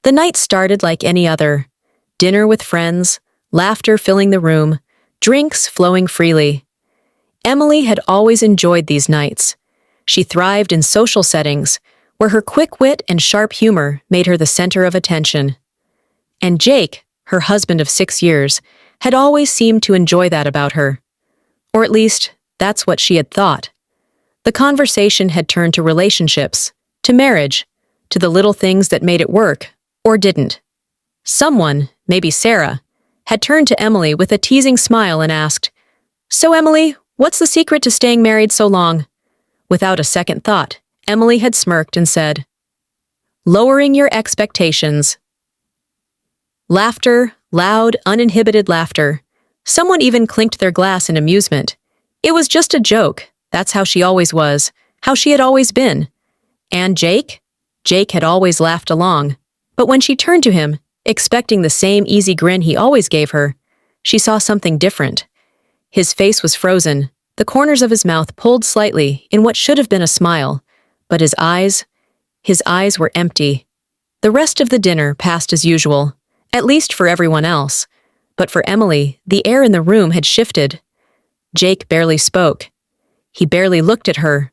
The night started like any other. Dinner with friends, laughter filling the room, drinks flowing freely. Emily had always enjoyed these nights. She thrived in social settings, where her quick wit and sharp humor made her the center of attention. And Jake, her husband of 6 years, had always seemed to enjoy that about her. Or at least, that's what she had thought. The conversation had turned to relationships, to marriage, to the little things that made it work, or didn't. Someone, maybe Sarah, had turned to Emily with a teasing smile and asked, "So Emily, what's the secret to staying married so long?" Without a second thought, Emily had smirked and said, "Lowering your expectations." Laughter, loud, uninhibited laughter. Someone even clinked their glass in amusement. It was just a joke. That's how she always was, how she had always been. And Jake? Jake had always laughed along. But when she turned to him, expecting the same easy grin he always gave her, she saw something different. His face was frozen, the corners of his mouth pulled slightly in what should have been a smile, but his eyes were empty. The rest of the dinner passed as usual, at least for everyone else. But for Emily, the air in the room had shifted. Jake barely spoke. He barely looked at her.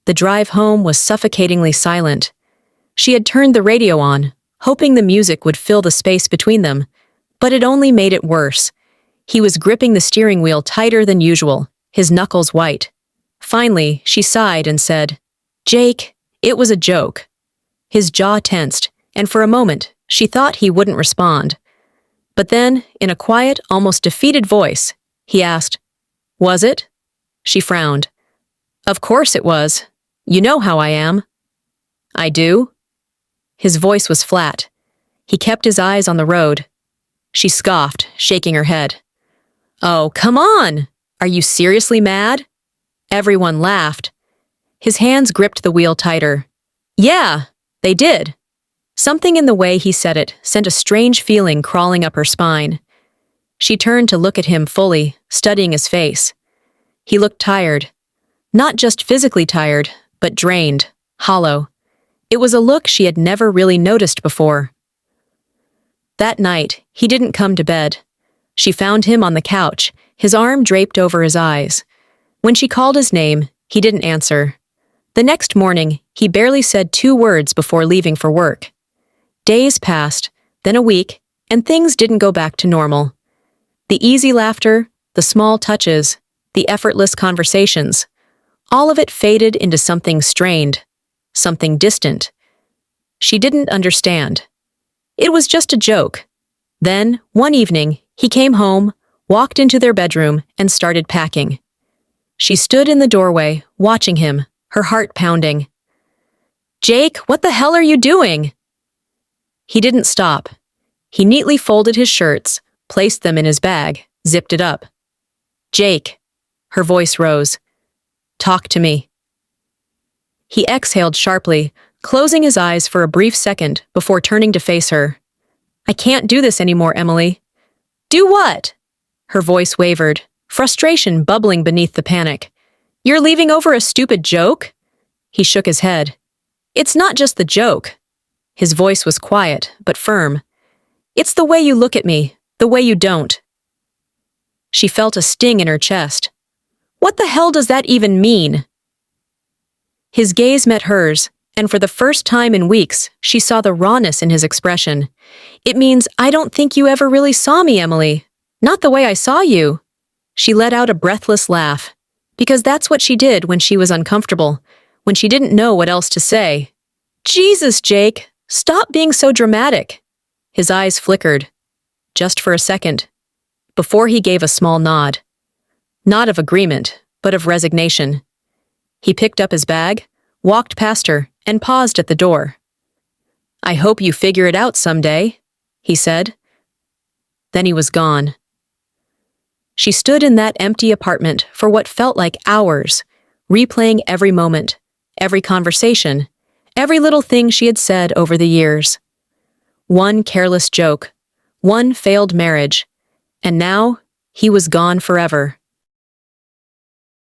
The drive home was suffocatingly silent. She had turned the radio on, hoping the music would fill the space between them, but it only made it worse. He was gripping the steering wheel tighter than usual, his knuckles white. Finally, she sighed and said, "Jake, it was a joke." His jaw tensed, and for a moment, she thought he wouldn't respond. But then, in a quiet, almost defeated voice, he asked, "Was it?" She frowned. "Of course it was. You know how I am." "I do?" His voice was flat. He kept his eyes on the road. She scoffed, shaking her head. "Oh, come on! Are you seriously mad?" Everyone laughed. His hands gripped the wheel tighter. "Yeah, they did." Something in the way he said it sent a strange feeling crawling up her spine. She turned to look at him fully, studying his face. He looked tired. Not just physically tired, but drained, hollow. It was a look she had never really noticed before. That night, he didn't come to bed. She found him on the couch, his arm draped over his eyes. When she called his name, he didn't answer. The next morning, he barely said 2 words before leaving for work. Days passed, then a week, and things didn't go back to normal. The easy laughter, the small touches, the effortless conversations, all of it faded into something strained, something distant. She didn't understand. It was just a joke. Then, one evening, he came home, walked into their bedroom, and started packing. She stood in the doorway, watching him, her heart pounding. "Jake, what the hell are you doing?" He didn't stop. He neatly folded his shirts, placed them in his bag, zipped it up. "Jake," her voice rose. "Talk to me." He exhaled sharply, closing his eyes for a brief second before turning to face her. "I can't do this anymore, Emily." "Do what?" Her voice wavered, frustration bubbling beneath the panic. "You're leaving over a stupid joke?" He shook his head. "It's not just the joke." His voice was quiet, but firm. "It's the way you look at me, the way you don't." She felt a sting in her chest. What the hell does that even mean? His gaze met hers, and for the first time in weeks, she saw the rawness in his expression. "It means I don't think you ever really saw me, Emily. Not the way I saw you." She let out a breathless laugh, because that's what she did when she was uncomfortable, when she didn't know what else to say. "Jesus, Jake, stop being so dramatic." His eyes flickered, just for a second, before he gave a small nod. Not of agreement, but of resignation. He picked up his bag, walked past her, and paused at the door. "I hope you figure it out someday," he said. Then he was gone. She stood in that empty apartment for what felt like hours, replaying every moment, every conversation, every little thing she had said over the years. One careless joke, one failed marriage, and now he was gone forever.